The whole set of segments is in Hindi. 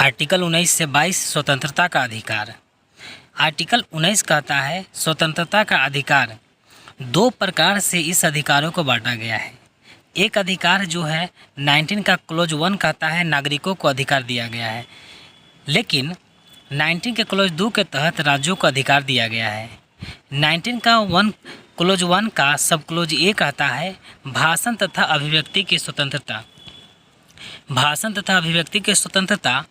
आर्टिकल 19 से 22 स्वतंत्रता का अधिकार। आर्टिकल 19 कहता है स्वतंत्रता का अधिकार दो प्रकार से इस अधिकारों को बांटा गया है। एक अधिकार जो है 19 का क्लोज 1 कहता है नागरिकों को अधिकार दिया गया है, लेकिन 19 के क्लोज 2 के तहत राज्यों को अधिकार दिया गया है। 19 का क्लोज 1 का सब क्लोज ए कहता है भाषण तथा अभिव्यक्ति की स्वतंत्रता। भाषण तथा अभिव्यक्ति की स्वतंत्रता।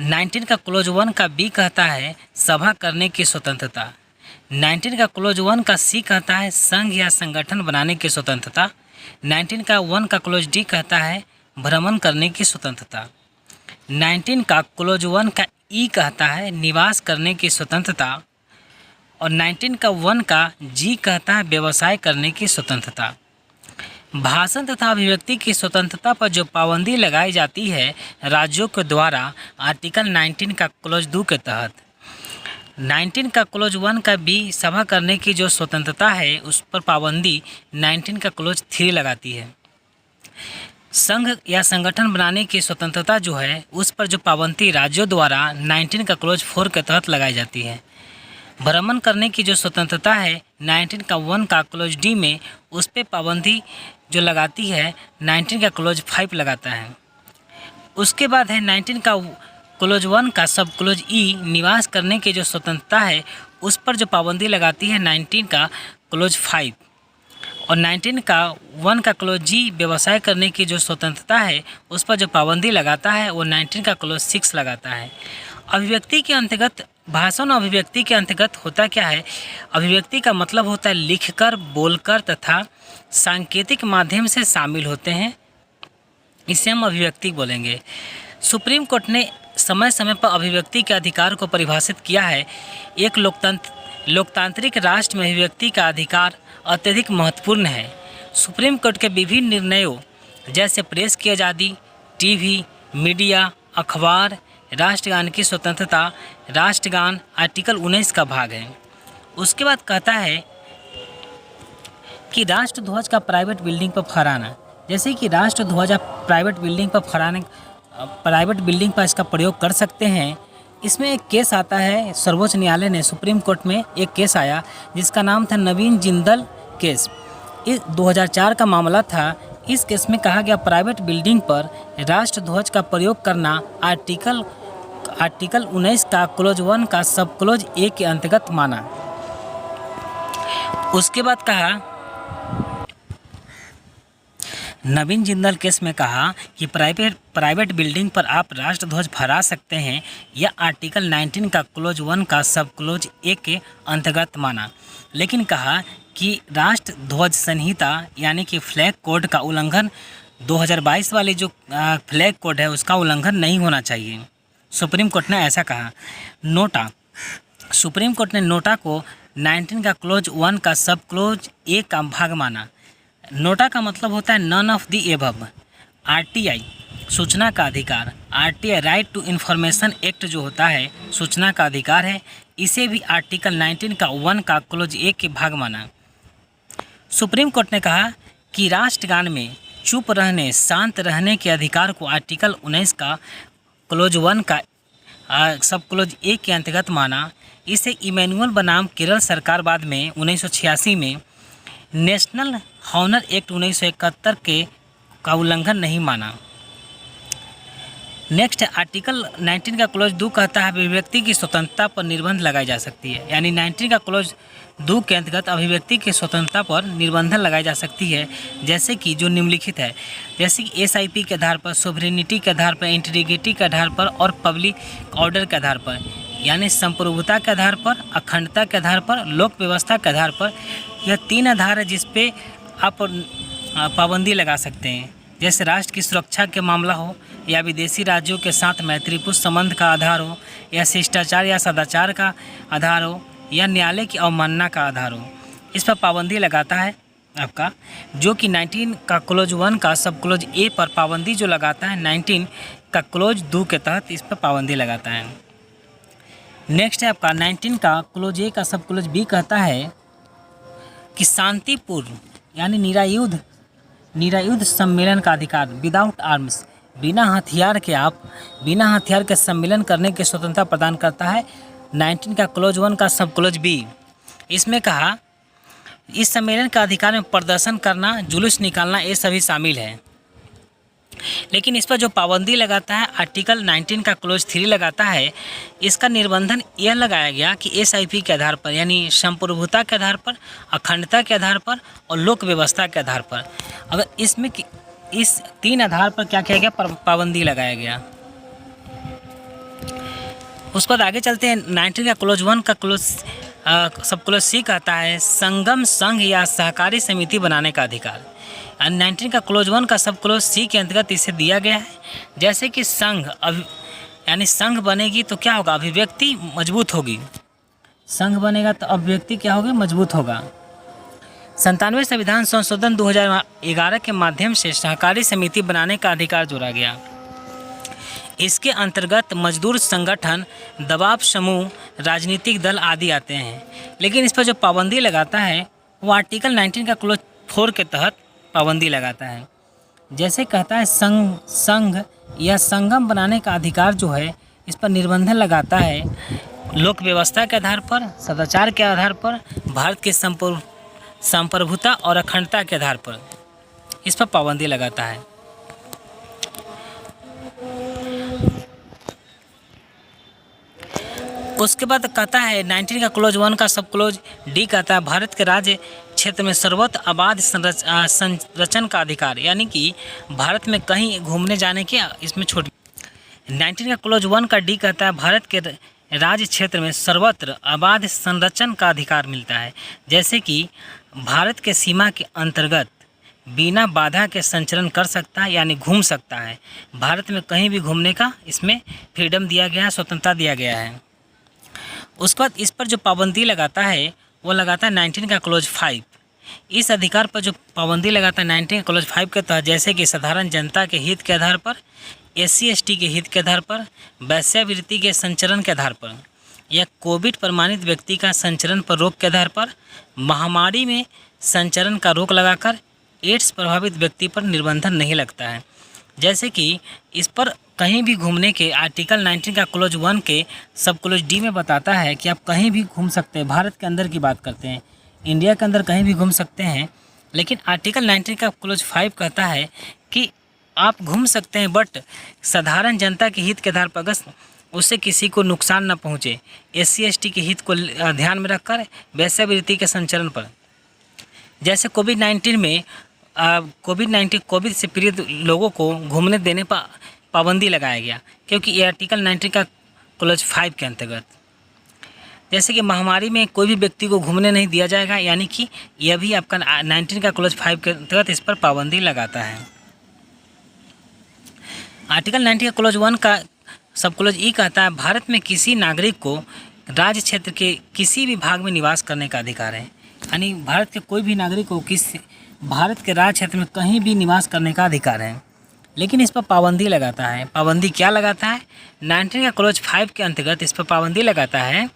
19 का क्लोज 1 का बी कहता है सभा करने की स्वतंत्रता। 19 का क्लोज 1 का सी कहता है संघ या संगठन बनाने की स्वतंत्रता। 19 का 1 का क्लोज डी कहता है भ्रमण करने की स्वतंत्रता। 19 का क्लोज 1 का ई कहता है निवास करने की स्वतंत्रता और 19 का 1 का जी कहता है व्यवसाय करने की स्वतंत्रता। भाषण तथा अभिव्यक्ति की स्वतंत्रता पर जो पाबंदी लगाई जाती है राज्यों के द्वारा आर्टिकल 19 का क्लोज 2 के तहत। 19 का क्लोज 1 का बी सभा करने की जो स्वतंत्रता है उस पर पाबंदी 19 का क्लोज 3 लगाती है। संघ या संगठन बनाने की स्वतंत्रता जो है उस पर जो पाबंदी राज्यों द्वारा 19 का क्लोज 4 के तहत लगाई जाती है। भ्रमण करने की जो स्वतंत्रता है 19 का 1 का क्लोज डी में उस पर पाबंदी जो लगाती है 19 का क्लोज 5 लगाता है। उसके बाद है 19 का क्लोज 1 का सब क्लोज ई निवास करने की जो स्वतंत्रता है उस पर जो पाबंदी लगाती है 19 का क्लोज 5 और 19 का 1 का क्लोज जी व्यवसाय करने की जो स्वतंत्रता है उस पर जो पाबंदी लगाता है वो 19 का क्लोज 6 लगाता है। अभिव्यक्ति के अंतर्गत भाषण और अभिव्यक्ति के अंतर्गत होता क्या है? अभिव्यक्ति का मतलब होता है लिखकर, बोलकर तथा सांकेतिक माध्यम से शामिल होते हैं, इसे हम अभिव्यक्ति बोलेंगे। सुप्रीम कोर्ट ने समय समय पर अभिव्यक्ति के अधिकार को परिभाषित किया है। एक लोकतांत्रिक राष्ट्र में अभिव्यक्ति का अधिकार अत्यधिक महत्वपूर्ण है। सुप्रीम कोर्ट के विभिन्न निर्णयों जैसे प्रेस की आज़ादी, टीवी, मीडिया, अखबार, राष्ट्रगान की स्वतंत्रता, राष्ट्रगान आर्टिकल 19 का भाग है। उसके बाद कहता है कि राष्ट्रध्वज का प्राइवेट बिल्डिंग पर फहराना, जैसे कि राष्ट्रध्वज आप प्राइवेट बिल्डिंग पर इसका प्रयोग कर सकते हैं। इसमें एक केस आता है, सर्वोच्च न्यायालय ने सुप्रीम कोर्ट में एक केस आया जिसका नाम था नवीन जिंदल केस। इस 2004 का मामला था। इस केस में कहा गया प्राइवेट बिल्डिंग पर राष्ट्रध्वज का प्रयोग करना आर्टिकल 19 का क्लोज 1 का सब क्लोज ए के अंतर्गत माना। उसके बाद कहा नवीन जिंदल केस में कहा कि प्राइवेट बिल्डिंग पर आप राष्ट्रध्वज फहरा सकते हैं या आर्टिकल 19 का क्लोज 1 का सब क्लोज ए के अंतर्गत माना, लेकिन कहा कि राष्ट्रध्वज संहिता यानी कि फ्लैग कोड का उल्लंघन 2022 वाली जो फ्लैग कोड है उसका उल्लंघन नहीं होना चाहिए। सुप्रीम कोर्ट ने ऐसा कहा। नोटा, सुप्रीम कोर्ट ने नोटा को 19 का क्लोज 1 का सब क्लोज ए का भाग माना। नोटा का मतलब होता है none of the above. RTI सूचना का अधिकार, RTI right to information act जो होता है सूचना का अधिकार है, इसे भी आर्टिकल 19 का 1 का क्लोज ए के भाग माना। सुप्रीम कोर्ट ने कहा कि राष्ट्रगान में चुप रहने, शांत रहने के अधिकार को आर्टिकल 19 का क्लोज 1 का सब क्लोज ए के अंतर्गत माना। इसे इमैनुअल बनाम केरल सरकार बाद में 1986 में नेशनल हॉनर एक्ट 1971 के का उल्लंघन नहीं माना। नेक्स्ट आर्टिकल 19 का क्लोज 2 कहता है अभिव्यक्ति की स्वतंत्रता पर निर्बंध लगाई जा सकती है, यानी 19 का क्लोज 2 के अंतर्गत अभिव्यक्ति की स्वतंत्रता पर निर्बंधन लगाई जा सकती है, जैसे कि जो निम्नलिखित है, जैसे कि एसआईपी के आधार पर, सोवरेनिटी के आधार पर, इंटीग्रिटी के आधार पर और पब्लिक ऑर्डर के आधार पर, यानी संप्रभुता के आधार पर, अखंडता के आधार पर, लोक व्यवस्था के आधार पर। यह 3 आधार है जिस पे आप पाबंदी लगा सकते हैं, जैसे राष्ट्र की सुरक्षा के मामला हो या विदेशी राज्यों के साथ मैत्रीपूर्ण संबंध का आधार हो या शिष्टाचार या सदाचार का आधार हो या न्यायालय की अवमानना का आधार हो। इस पर पाबंदी लगाता है आपका, जो कि 19 का क्लोज 1 का सब क्लोज ए पर पाबंदी जो लगाता है 19 का क्लोज 2 के तहत इस पर पाबंदी लगाता है। नेक्स्ट है आपका 19 का क्लोज ए का सब क्लोज बी कहता है कि शांतिपूर्ण यानी निरायुध सम्मेलन का अधिकार विदाउट आर्म्स, बिना हथियार के सम्मेलन करने की स्वतंत्रता प्रदान करता है। 19 का क्लोज 1 का सब क्लोज बी, इसमें कहा इस सम्मेलन का अधिकार में प्रदर्शन करना, जुलूस निकालना, ये सभी शामिल है। लेकिन इस पर जो पाबंदी लगाता है आर्टिकल 19 का क्लोज 3 लगाता है, इसका निर्बंधन यह लगाया गया कि SIP के आधार पर, यानी संप्रभुता के आधार पर, अखंडता के आधार पर और लोक व्यवस्था के आधार पर, अगर इसमें इस 3 आधार पर क्या किया गया, पाबंदी लगाया गया। उसके बाद आगे चलते हैं। 19 का क्लोज 1 का सब क्लोज सी कहता है संगम, संघ या सहकारी समिति बनाने का अधिकार। 19 का क्लोज 1 का सब क्लोज सी के अंतर्गत इसे दिया गया है। जैसे कि संघ यानी संघ बनेगी तो क्या होगा, अभिव्यक्ति मजबूत होगी। संघ बनेगा तो अभिव्यक्ति क्या होगी, मजबूत होगा। 97वें संविधान संशोधन 2011 के माध्यम से सहकारी समिति बनाने का अधिकार जोड़ा गया। इसके अंतर्गत मजदूर संगठन, दबाव समूह, राजनीतिक दल आदि आते हैं। लेकिन इस पर जो पाबंदी लगाता है वो आर्टिकल 19 का क्लोज 4 के तहत पाबंदी लगाता है। जैसे कहता है संघ या संगम बनाने का अधिकार जो है, इस पर निर्बंधन लगाता है लोक व्यवस्था के आधार पर, सदाचार के आधार पर, भारत के संप्रभुता और अखंडता के आधार पर इस पर पाबंदी लगाता है। उसके बाद कहता है 19 का क्लोज 1 का सब क्लोज डी कहता है भारत के राज्य क्षेत्र में सर्वत्र आबाद संरचन का अधिकार, यानी कि भारत में कहीं घूमने जाने की इसमें छूट। 19 का क्लोज 1 का डी कहता है भारत के राज्य क्षेत्र में सर्वत्र आबाद संरचन का अधिकार मिलता है। जैसे कि भारत के सीमा के अंतर्गत बिना बाधा के संचरण कर सकता है, यानी घूम सकता है। भारत में कहीं भी घूमने का इसमें फ्रीडम दिया गया है, स्वतंत्रता दिया गया है। उसके बाद इस पर जो पाबंदी लगाता है वो लगाता है 19 का क्लोज 5। इस अधिकार पर जो पाबंदी लगाता है 19 का क्लोज 5 के तहत, जैसे कि साधारण जनता के हित के आधार पर, SC ST के हित के आधार पर, वैश्यावृत्ति के संचरण के आधार पर, या कोविड प्रमाणित व्यक्ति का संचरण पर रोक के आधार पर, महामारी में संचरण का रोक लगाकर एड्स प्रभावित व्यक्ति पर निर्बंधन नहीं लगता है। जैसे कि इस पर कहीं भी घूमने के आर्टिकल 19 का क्लोज 1 के सब क्लोज डी में बताता है कि आप कहीं भी घूम सकते हैं। भारत के अंदर की बात करते हैं, इंडिया के अंदर कहीं भी घूम सकते हैं। लेकिन आर्टिकल 19 का क्लोज 5 कहता है कि आप घूम सकते हैं, बट साधारण जनता के हित के आधार पर, अगर उससे किसी को नुकसान न पहुँचे, SC ST के हित को ध्यान में रखकर, वैश्यावृत्ति के संचरण पर। जैसे कोविड से पीड़ित लोगों को घूमने देने पर पाबंदी लगाया गया, क्योंकि ये आर्टिकल 19 का क्लोज 5 के अंतर्गत। जैसे कि महामारी में कोई भी व्यक्ति को घूमने नहीं दिया जाएगा, यानी कि यह भी आपका 19 का क्लोज 5 के अंतर्गत इस पर पाबंदी लगाता है। आर्टिकल 19 का क्लोज 1 का सब क्लोज ई कहता है भारत में किसी नागरिक को राज्य क्षेत्र के किसी भी भाग में निवास करने का अधिकार है। यानी भारत के कोई भी नागरिक को भारत के राज्य क्षेत्र में कहीं भी निवास करने का अधिकार है। लेकिन इस पर पाबंदी लगाता है। पाबंदी क्या लगाता है, 19 का क्लोज 5 के अंतर्गत इस पर पाबंदी लगाता है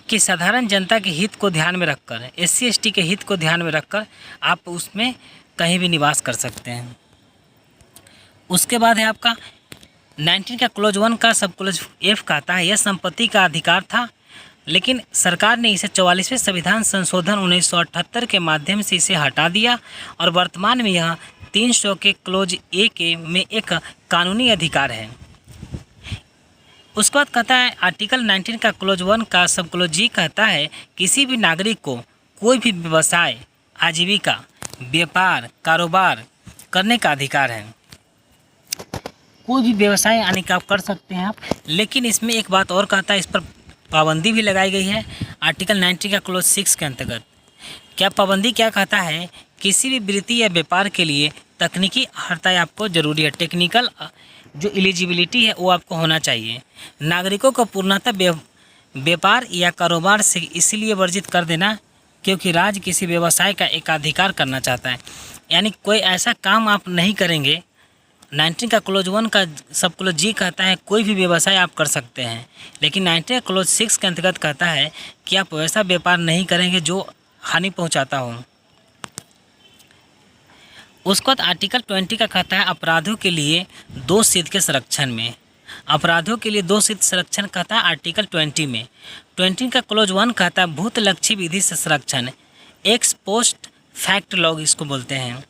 कि साधारण जनता के हित को ध्यान में रखकर, SC ST के हित को ध्यान में रखकर आप उसमें कहीं भी निवास कर सकते हैं। उसके बाद है आपका 19 का क्लोज 1 का सब क्लोज F कहता है यह संपत्ति का अधिकार था, लेकिन सरकार ने इसे 44वें संविधान संशोधन 1978 के माध्यम से इसे हटा दिया और वर्तमान में यह 300 के क्लोज ए के में एक कानूनी अधिकार है। उसके बाद कहता है आर्टिकल 19 का क्लोज 1 का सब क्लोज जी कहता है किसी भी नागरिक को कोई भी व्यवसाय, आजीविका, व्यापार, कारोबार करने का अधिकार है। कोई भी व्यवसाय यानी कि आप कर सकते हैं आप। लेकिन इसमें एक बात और कहता है, इस पर पाबंदी भी लगाई गई है आर्टिकल 19 का क्लोज 6 के अंतर्गत। क्या पाबंदी क्या कहता है, किसी भी वृत्ति या व्यापार के लिए तकनीकी अर्हता आपको जरूरी है। टेक्निकल जो एलिजिबिलिटी है वो आपको होना चाहिए। नागरिकों को पूर्णतः व्यापार या कारोबार से इसलिए वर्जित कर देना क्योंकि राज्य किसी व्यवसाय का एकाधिकार करना चाहता है। यानी कोई ऐसा काम आप नहीं करेंगे। 19 का क्लोज 1 का सब क्लोज जी कहता है कोई भी व्यवसाय आप कर सकते हैं, लेकिन 19 का क्लोज 6 के अंतर्गत कहता है कि आप वैसा व्यापार नहीं करेंगे जो हानि पहुंचाता हो। उसके बाद आर्टिकल 20 का कहता है अपराधों के लिए 2 सिद्ध के संरक्षण में। अपराधों के लिए 2 सिद्ध संरक्षण कहता है आर्टिकल 20 में। 20 का क्लोज 1 कहता है भूतलक्षी विधि से संरक्षण, एक्स पोस्ट फैक्ट लॉग इसको बोलते हैं।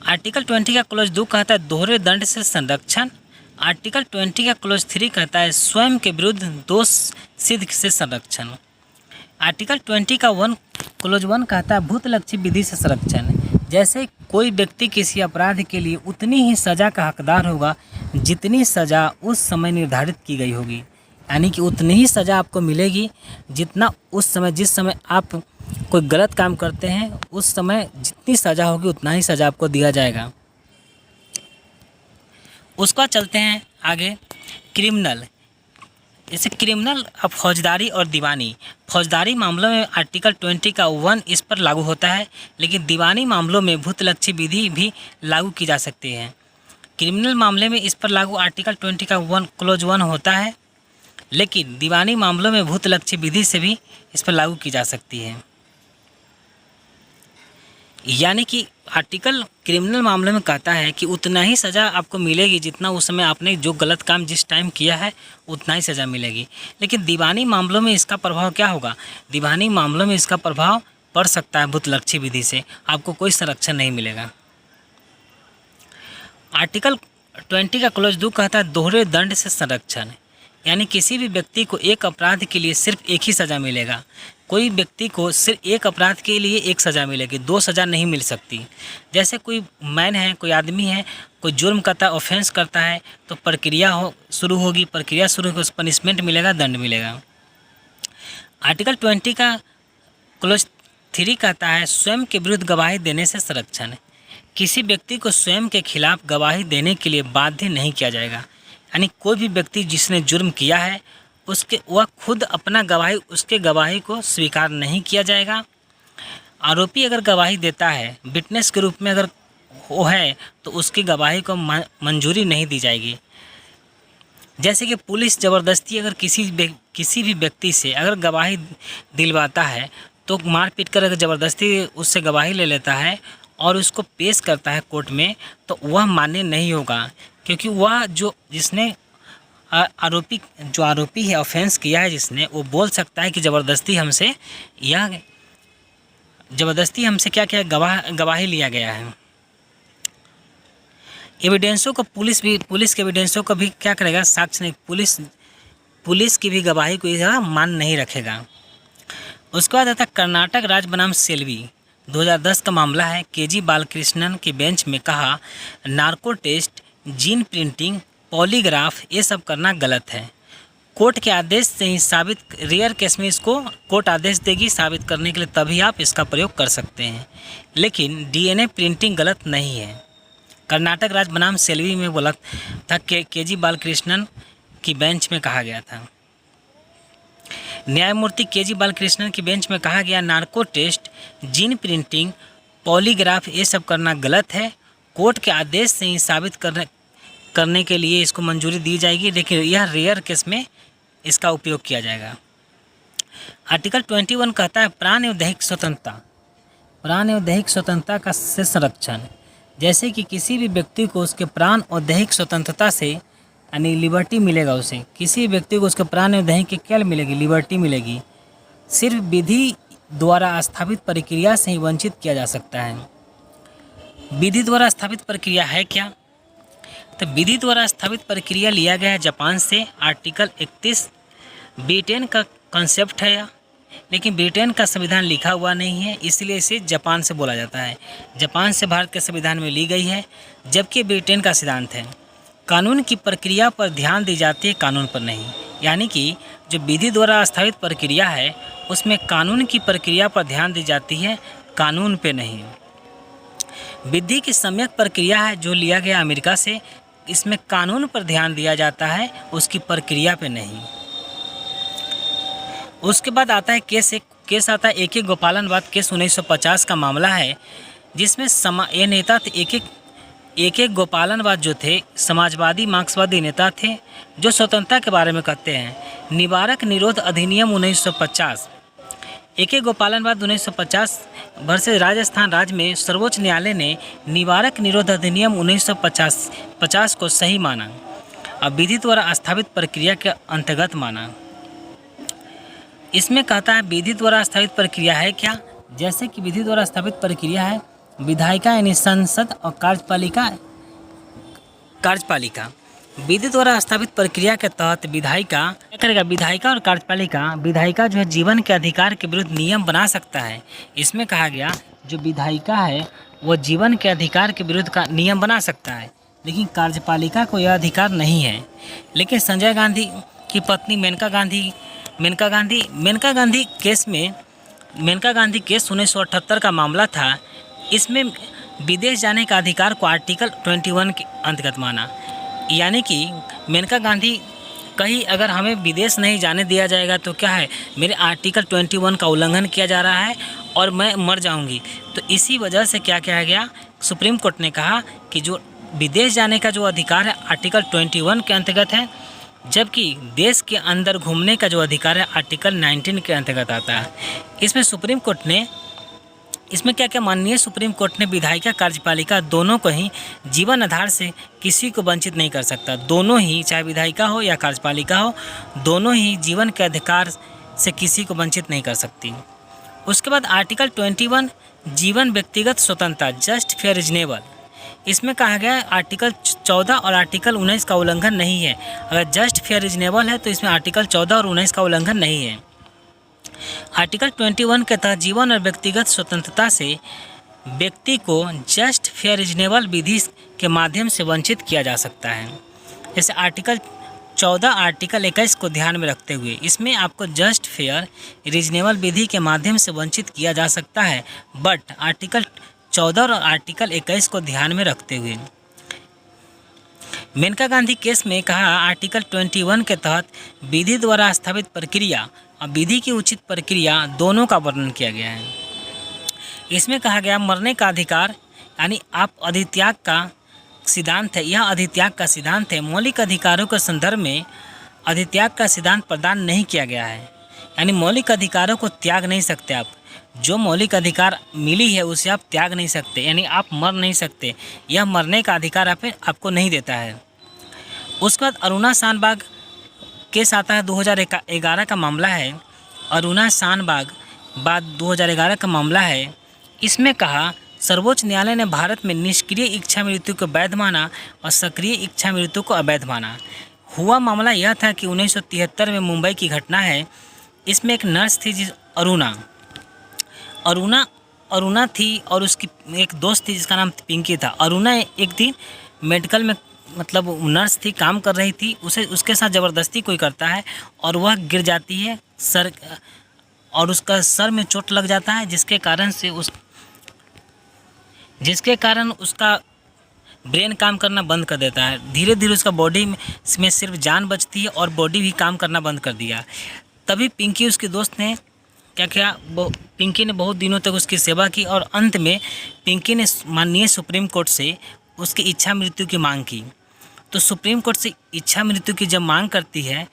आर्टिकल 20 का क्लोज 2 कहता है दोहरे दंड से संरक्षण। आर्टिकल 20 का क्लोज 3 कहता है स्वयं के विरुद्ध दोष सिद्ध से संरक्षण। आर्टिकल 20 का क्लोज 1 कहता है भूतलक्षी विधि से संरक्षण, जैसे कोई व्यक्ति किसी अपराध के लिए उतनी ही सज़ा का हकदार होगा जितनी सज़ा उस समय निर्धारित की गई होगी। यानी कि उतनी ही सज़ा आपको मिलेगी जितना उस समय, जिस समय आप कोई गलत काम करते हैं उस समय जितनी सज़ा होगी उतना ही सज़ा आपको दिया जाएगा। उसका चलते हैं आगे क्रिमिनल। जैसे क्रिमिनल अब फौजदारी और दीवानी। फौजदारी मामलों में आर्टिकल 20 का 1 इस पर लागू होता है, लेकिन दीवानी मामलों में भूतलक्षी विधि भी लागू की जा सकती है। क्रिमिनल मामले में इस पर लागू आर्टिकल 20 का 1 क्लोज 1 होता है, लेकिन दीवानी मामलों में भूतलक्षी विधि से भी इस पर लागू की जा सकती है। यानी कि आर्टिकल क्रिमिनल मामले में कहता है कि उतना ही सज़ा आपको मिलेगी जितना उस समय आपने जो गलत काम जिस टाइम किया है उतना ही सज़ा मिलेगी। लेकिन दीवानी मामलों में इसका प्रभाव क्या होगा? दीवानी मामलों में इसका प्रभाव पड़ सकता है भूतलक्षी विधि से, आपको कोई संरक्षण नहीं मिलेगा। आर्टिकल 20 का क्लोज 2 कहता है दोहरे दंड से संरक्षण, यानी किसी भी व्यक्ति को एक अपराध के लिए सिर्फ एक ही सज़ा मिलेगा। कोई व्यक्ति को सिर्फ एक अपराध के लिए एक सज़ा मिलेगी, 2 सज़ा नहीं मिल सकती। जैसे कोई मैन है, कोई आदमी है, कोई जुर्म करता है, ऑफेंस करता है, तो प्रक्रिया शुरू होगी, प्रक्रिया शुरू होगी, उस पनिशमेंट मिलेगा, दंड मिलेगा। आर्टिकल 20 का क्लोज 3 कहता है स्वयं के विरुद्ध गवाही देने से संरक्षण, किसी व्यक्ति को स्वयं के खिलाफ गवाही देने के लिए बाध्य नहीं किया जाएगा। यानी कोई भी व्यक्ति जिसने जुर्म किया है वह खुद अपना उसके गवाही को स्वीकार नहीं किया जाएगा। आरोपी अगर गवाही देता है विटनेस के रूप में अगर वो है तो उसकी गवाही को मंजूरी नहीं दी जाएगी। जैसे कि पुलिस ज़बरदस्ती अगर किसी भी व्यक्ति से अगर गवाही दिलवाता है तो मारपीट कर अगर ज़बरदस्ती उससे गवाही ले लेता है और उसको पेश करता है कोर्ट में, तो वह मान्य नहीं होगा, क्योंकि वह जिसने आरोपी है, ऑफेंस किया है जिसने, वो बोल सकता है कि ज़बरदस्ती हमसे क्या क्या गवाही लिया गया है। एविडेंसों को पुलिस के एविडेंसों को भी क्या करेगा, साक्ष्य नहीं, पुलिस की भी गवाही को यह मान नहीं रखेगा। उसके बाद आता कर्नाटक राज्य बनाम सेल्वी, 2010 का मामला है। केजी बालकृष्णन की बेंच में कहा narco test, gene printing, polygraph ये सब करना गलत है। कोर्ट के आदेश से ही साबित, रेयर केस में इसको कोर्ट आदेश देगी साबित करने के लिए, तभी आप इसका प्रयोग कर सकते हैं, लेकिन डीएनए प्रिंटिंग गलत नहीं है। कर्नाटक राज्य बनाम सेल्वी में बोला था केजी बालकृष्णन की बेंच में कहा गया था। न्यायमूर्ति केजी बालकृष्णन की बेंच में कहा गया narco test, gene printing, polygraph ये सब करना गलत है। कोर्ट के आदेश से ही साबित करने के लिए इसको मंजूरी दी जाएगी, लेकिन यह रेयर केस में इसका उपयोग किया जाएगा। आर्टिकल 21 कहता है प्राण एवं दैहिक स्वतंत्रता का से संरक्षण, जैसे कि किसी भी व्यक्ति को उसके प्राण और दैहिक स्वतंत्रता से यानी लिबर्टी मिलेगा, उसे किसी व्यक्ति को उसके प्राण एवं दैहिक की क्या मिलेगी, लिबर्टी मिलेगी, सिर्फ विधि द्वारा स्थापित प्रक्रिया से ही वंचित किया जा सकता है। विधि द्वारा स्थापित प्रक्रिया है क्या? तो विधि द्वारा स्थापित प्रक्रिया लिया गया है जापान से, आर्टिकल 31। ब्रिटेन का कॉन्सेप्ट है यह, लेकिन ब्रिटेन का संविधान लिखा हुआ नहीं है, इसलिए इसे जापान से बोला जाता है। जापान से भारत के संविधान में ली गई है, जबकि ब्रिटेन का सिद्धांत है कानून की प्रक्रिया पर ध्यान दी जाती है, कानून पर नहीं। यानी कि जो विधि द्वारा स्थापित प्रक्रिया है उसमें कानून की प्रक्रिया पर ध्यान दी जाती है, कानून पे नहीं। विधि की सम्यक प्रक्रिया है जो लिया गया अमेरिका से, इसमें कानून पर ध्यान दिया जाता है, उसकी प्रक्रिया पे नहीं। उसके बाद आता है केस आता है AK गोपालनवाद केस 1950 का मामला है, जिसमें ये नेता थे AK गोपालनवाद जो थे समाजवादी मार्क्सवादी नेता थे, जो स्वतंत्रता के बारे में कहते हैं। निवारक निरोध अधिनियम 1950 AK गोपालनवाद 1950 वर्सेस राजस्थान राज्य में सर्वोच्च न्यायालय ने निवारक निरोध अधिनियम 1950 को सही माना और विधि द्वारा स्थापित प्रक्रिया के अंतर्गत माना। इसमें कहता है विधि द्वारा स्थापित प्रक्रिया है क्या, जैसे कि विधि द्वारा स्थापित प्रक्रिया है विधायिका यानी संसद और कार्यपालिका। विधि द्वारा स्थापित प्रक्रिया के तहत विधायिका क्या करेगा, विधायिका और विधायिका जो है जीवन के अधिकार के विरुद्ध नियम बना सकता है। इसमें कहा गया जो विधायिका है वो जीवन के अधिकार के विरुद्ध का नियम बना सकता है, लेकिन कार्यपालिका को यह अधिकार नहीं है। लेकिन संजय गांधी की पत्नी मेनका गांधी केस 1978 का मामला था। इसमें विदेश जाने का अधिकार को आर्टिकल 21 के अंतर्गत माना, यानी कि मेनका गांधी कहीं अगर हमें विदेश नहीं जाने दिया जाएगा तो क्या है, मेरे आर्टिकल 21 का उल्लंघन किया जा रहा है और मैं मर जाऊंगी। तो इसी वजह से क्या किया गया, सुप्रीम कोर्ट ने कहा कि जो विदेश जाने का जो अधिकार है आर्टिकल 21 के अंतर्गत है, जबकि देश के अंदर घूमने का जो अधिकार है आर्टिकल 19 के अंतर्गत आता है। इसमें क्या माननीय सुप्रीम कोर्ट ने विधायिका कार्यपालिका दोनों को ही जीवन आधार से किसी को वंचित नहीं कर सकता। दोनों ही, चाहे विधायिका हो या कार्यपालिका हो, दोनों ही जीवन के अधिकार से किसी को वंचित नहीं कर सकती। उसके बाद आर्टिकल 21 जीवन व्यक्तिगत स्वतंत्रता जस्ट फेयर रिजनेबल। इसमें कहा गया है आर्टिकल 14 और आर्टिकल 19 का उल्लंघन नहीं है। अगर जस्ट फेयर रिजनेबल है तो इसमें आर्टिकल 14 और 19 का उल्लंघन नहीं है। आर्टिकल 21 के तहत जीवन और व्यक्तिगत स्वतंत्रता से व्यक्ति को जस्ट फेयर रिजनेबल विधि के माध्यम से वंचित किया जा सकता है। जैसे आर्टिकल 14 आर्टिकल 21 को ध्यान में रखते हुए इसमें आपको जस्ट फेयर रिजनेबल विधि के माध्यम से वंचित किया जा सकता है, बट आर्टिकल 14 और आर्टिकल 21 को ध्यान में रखते हुए। मेनका गांधी केस में कहा आर्टिकल 21 के तहत विधि द्वारा स्थापित प्रक्रिया और विधि की उचित प्रक्रिया दोनों का वर्णन किया गया है। इसमें कहा गया मरने का अधिकार यानी आप अधित्याग का सिद्धांत है, यह अधित्याग का सिद्धांत है। मौलिक अधिकारों के संदर्भ में अधित्याग का सिद्धांत प्रदान नहीं किया गया है, यानी मौलिक अधिकारों को त्याग नहीं सकते आप। जो मौलिक अधिकार मिली है उसे आप त्याग नहीं सकते, यानी आप मर नहीं सकते। यह मरने का अधिकार आपको नहीं देता है। उसके बाद अरुणा शानबाग केस आता है, 2011 का मामला है। अरुणा शानबाग बाद 2011 का मामला है। इसमें कहा सर्वोच्च न्यायालय ने भारत में निष्क्रिय इच्छा मृत्यु को वैध माना और सक्रिय इच्छा मृत्यु को अवैध माना। हुआ मामला यह था कि 1973 में मुंबई की घटना है। इसमें एक नर्स थी अरुणा थी और उसकी एक दोस्त थी जिसका नाम पिंकी था। अरुणा एक दिन मेडिकल में नर्स थी, काम कर रही थी। उसके साथ ज़बरदस्ती कोई करता है और वह गिर जाती है और उसका सर में चोट लग जाता है, जिसके कारण उसका ब्रेन काम करना बंद कर देता है। धीरे धीरे उसका बॉडी में सिर्फ जान बचती है और बॉडी भी काम करना बंद कर दिया। तभी पिंकी उसकी दोस्त ने पिंकी ने बहुत दिनों तक उसकी सेवा की और अंत में पिंकी ने माननीय सुप्रीम कोर्ट से उसकी इच्छा मृत्यु की मांग की। तो सुप्रीम कोर्ट से इच्छा मृत्यु की जब मांग करती है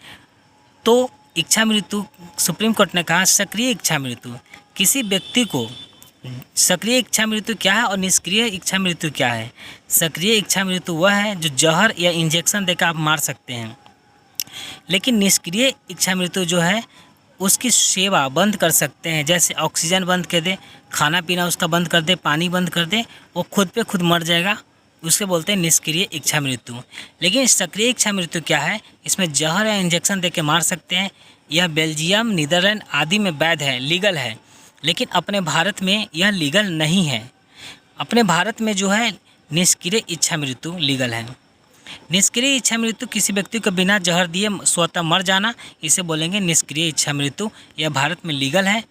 तो सुप्रीम कोर्ट ने कहा सक्रिय इच्छा मृत्यु किसी व्यक्ति को, सक्रिय इच्छा मृत्यु क्या है और निष्क्रिय इच्छा मृत्यु क्या है। सक्रिय इच्छा मृत्यु वह है जो जहर या इंजेक्शन देकर आप मार सकते हैं, लेकिन निष्क्रिय इच्छा मृत्यु जो है उसकी सेवा बंद कर सकते हैं। जैसे ऑक्सीजन बंद कर दे, खाना पीना उसका बंद कर दे, पानी बंद कर दे, वो खुद पे खुद मर जाएगा, उसके बोलते हैं निष्क्रिय इच्छा मृत्यु। लेकिन सक्रिय इच्छा मृत्यु क्या है, इसमें जहर या इंजेक्शन देके मार सकते हैं। यह बेल्जियम, नीदरलैंड आदि में वैध है, लीगल है, लेकिन अपने भारत में यह लीगल नहीं है। अपने भारत में जो है निष्क्रिय इच्छा मृत्यु लीगल है। निष्क्रिय इच्छा मृत्यु किसी व्यक्ति को बिना जहर दिए स्वतः मर जाना, इसे बोलेंगे निष्क्रिय इच्छा मृत्यु। यह भारत में लीगल है।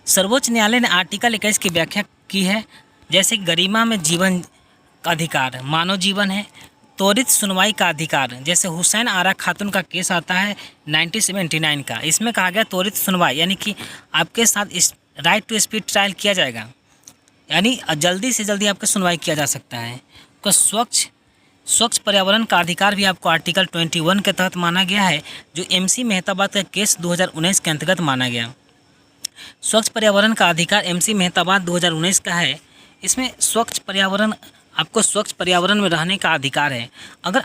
सर्वोच्च न्यायालय ने आर्टिकल 21 की व्याख्या की है, जैसे गरिमा में जीवन का अधिकार, मानव जीवन है। त्वरित सुनवाई का अधिकार, जैसे हुसैन आरा खातून का केस आता है 1979 का। इसमें कहा गया त्वरित सुनवाई यानी कि आपके साथ राइट टू स्पीड ट्रायल किया जाएगा, यानी जल्दी से जल्दी आपका सुनवाई किया जा सकता है। तो स्वच्छ पर्यावरण का अधिकार भी आपको आर्टिकल 21 के तहत माना गया है, जो MC मेहताबाद का केस 2019 के अंतर्गत माना गया। स्वच्छ पर्यावरण का अधिकार MC मेहताबाद 2019 का है। इसमें स्वच्छ पर्यावरण, आपको स्वच्छ पर्यावरण में रहने का अधिकार है। अगर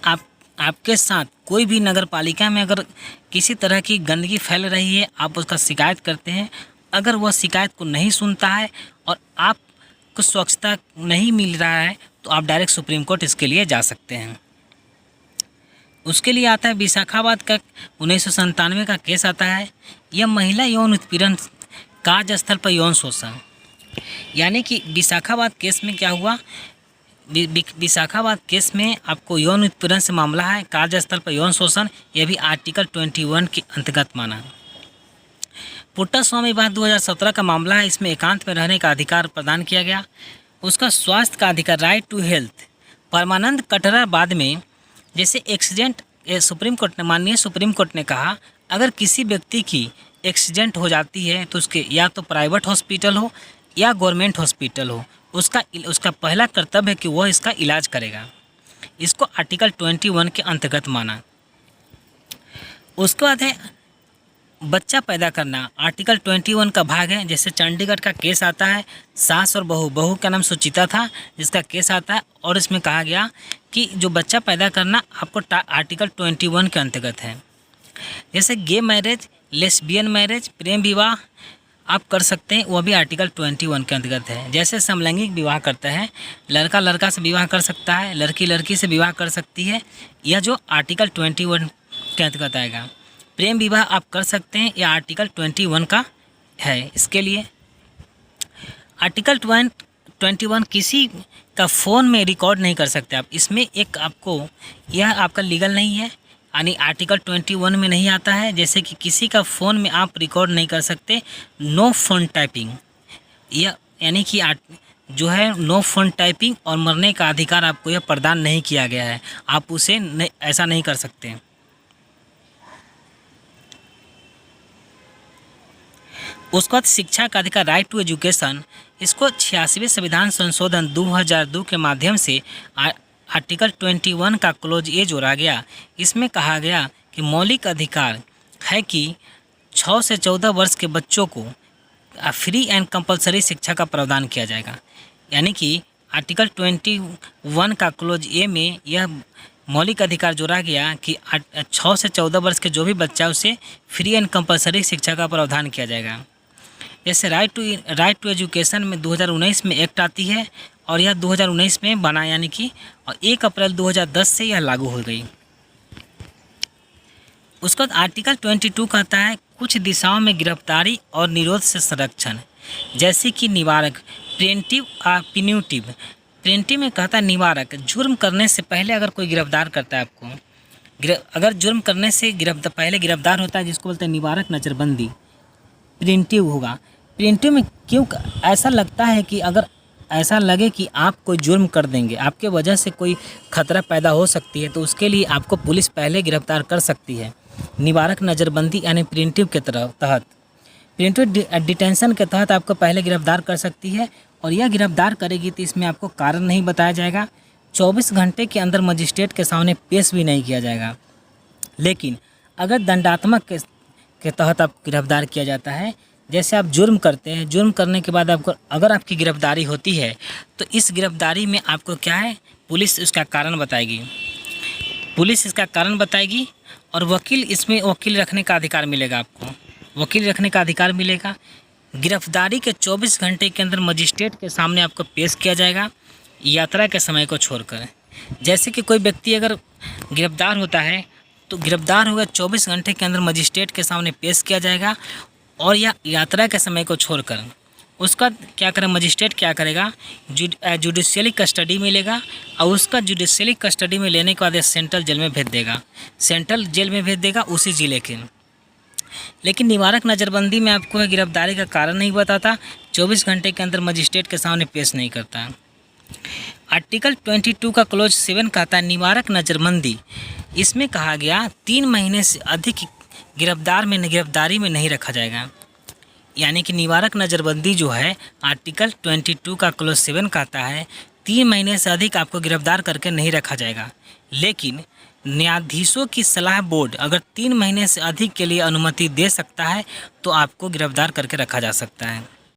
आपके साथ कोई भी नगर पालिका में अगर किसी तरह की गंदगी फैल रही है, आप उसका शिकायत करते हैं, अगर वह शिकायत को नहीं सुनता है और आपको स्वच्छता नहीं मिल रहा है, तो आप डायरेक्ट सुप्रीम कोर्ट इसके लिए जा सकते हैं। उसके लिए आता है विशाखाबाद का 1997 का केस आता है। यह महिला यौन उत्पीड़न, कार्यस्थल पर यौन शोषण, यानी कि विशाखाबाद केस में क्या हुआ, विशाखाबाद केस में आपको यौन उत्पीड़न से मामला है, कार्यस्थल पर यौन शोषण, यह भी आर्टिकल 21 के अंतर्गत माना। पुट्टास्वामी विवाद 2017 का मामला है। इसमें एकांत में रहने का अधिकार प्रदान किया गया। उसका स्वास्थ्य का अधिकार, राइट टू हेल्थ। परमानंद कटरा बाद में जैसे एक्सीडेंट, माननीय सुप्रीम कोर्ट ने कहा अगर किसी व्यक्ति की एक्सीडेंट हो जाती है तो उसके या तो प्राइवेट हॉस्पिटल हो या गवर्नमेंट हॉस्पिटल हो, उसका पहला कर्तव्य है कि वह इसका इलाज करेगा। इसको आर्टिकल 21 के अंतर्गत माना। उसके बाद है बच्चा पैदा करना, आर्टिकल 21 का भाग है। जैसे चंडीगढ़ का केस आता है, सास और बहू का नाम सुचिता था जिसका केस आता है, और इसमें कहा गया कि जो बच्चा पैदा करना आपको आर्टिकल 21 के अंतर्गत है। जैसे गे मैरिज, लेस्बियन मैरिज, प्रेम विवाह आप कर सकते हैं, वह भी आर्टिकल 21 के अंतर्गत है। जैसे समलैंगिक विवाह करता है, लड़का लड़का से विवाह कर सकता है, लड़की लड़की से विवाह कर सकती है, यह जो आर्टिकल 21 के अंतर्गत आएगा। प्रेम विवाह आप कर सकते हैं, यह आर्टिकल 21 का है। इसके लिए आर्टिकल 21 किसी का फ़ोन में रिकॉर्ड नहीं कर सकते आप। इसमें एक आपको, यह आपका लीगल नहीं है, यानी आर्टिकल 21 में नहीं आता है। जैसे कि किसी का फ़ोन में आप रिकॉर्ड नहीं कर सकते, नो फ़ोन टाइपिंग, यह यानी कि जो है नो फ़ोन टाइपिंग और मरने का अधिकार आपको यह प्रदान नहीं किया गया है, आप उसे ऐसा नहीं कर सकते। उसके बाद शिक्षा का अधिकार, राइट टू एजुकेशन, इसको 86वें संविधान संशोधन 2002 के माध्यम से आर्टिकल 21 का क्लोज ए जोड़ा गया। इसमें कहा गया कि मौलिक अधिकार है कि 6 से 14 वर्ष के बच्चों को फ्री एंड कंपलसरी शिक्षा का प्रावधान किया जाएगा। यानी कि आर्टिकल 21 का क्लोज ए में यह मौलिक अधिकार जोड़ा गया कि 6 से 14 वर्ष के जो भी बच्चा उसे फ्री एंड कंपलसरी शिक्षा का प्रावधान किया जाएगा। जैसे राइट टू एजुकेशन में 2019 में एक्ट आती है और यह 2019 में बना, यानी कि 1 अप्रैल 2010 से यह लागू हो गई। उसके बाद आर्टिकल 22 कहता है कुछ दिशाओं में गिरफ्तारी और निरोध से संरक्षण, जैसे कि निवारक, प्रिवेंटिव और प्यूनिटिव। प्रिवेंटिव में कहता है निवारक, जुर्म करने से पहले अगर कोई गिरफ्तार करता है आपको, अगर जुर्म करने से पहले गिरफ्तार होता है, जिसको बोलते हैं निवारक नज़रबंदी, प्रिवेंटिव होगा। प्रिवेंटिव में क्यों ऐसा लगता है कि अगर ऐसा लगे कि आप कोई जुर्म कर देंगे, आपके वजह से कोई खतरा पैदा हो सकती है, तो उसके लिए आपको पुलिस पहले गिरफ्तार कर सकती है। निवारक नज़रबंदी यानी प्रिवेंटिव के तहत, प्रिवेंटिव डिटेंशन के तहत आपको पहले गिरफ्तार कर सकती है, और यह गिरफ्तार करेगी तो इसमें आपको कारण नहीं बताया जाएगा, 24 घंटे के अंदर मजिस्ट्रेट के सामने पेश भी नहीं किया जाएगा। लेकिन अगर दंडात्मक के तहत आपको गिरफ्तार किया जाता है, जैसे आप जुर्म करते हैं, जुर्म करने के बाद आपको अगर आपकी गिरफ्तारी होती है तो इस गिरफ्तारी में आपको क्या है, पुलिस इसका कारण बताएगी, पुलिस इसका कारण बताएगी, और इसमें वकील रखने का अधिकार मिलेगा, आपको वकील रखने का अधिकार मिलेगा। गिरफ्तारी के 24 घंटे के अंदर मजिस्ट्रेट के सामने आपको पेश किया जाएगा, यात्रा के समय को छोड़कर। जैसे कि कोई व्यक्ति अगर गिरफ्तार होता है तो गिरफ्तार होगा 24 घंटे के अंदर मजिस्ट्रेट के सामने पेश किया जाएगा, और या यात्रा के समय को छोड़कर उसका क्या करें, मजिस्ट्रेट क्या करेगा, जुडिशियली कस्टडी में लेगा, और उसका जुडिशियली कस्टडी में लेने के बाद सेंट्रल जेल में भेज देगा, सेंट्रल जेल में भेज देगा उसी ज़िले के। लेकिन निवारक नज़रबंदी में आपको गिरफ्तारी का कारण नहीं बताता, 24 घंटे के अंदर मजिस्ट्रेट के सामने पेश नहीं करता। आर्टिकल 22 का क्लोज 7 कहता है निवारक नज़रबंदी, इसमें कहा गया 3 महीने से अधिक गिरफ्तारी में नहीं रखा जाएगा। यानी कि निवारक नज़रबंदी जो है आर्टिकल 22 का क्लोज 7 कहता है 3 महीने से अधिक आपको गिरफ्तार करके नहीं रखा जाएगा। लेकिन न्यायाधीशों की सलाह बोर्ड अगर 3 महीने से अधिक के लिए अनुमति दे सकता है तो आपको गिरफ्तार करके रखा जा सकता है।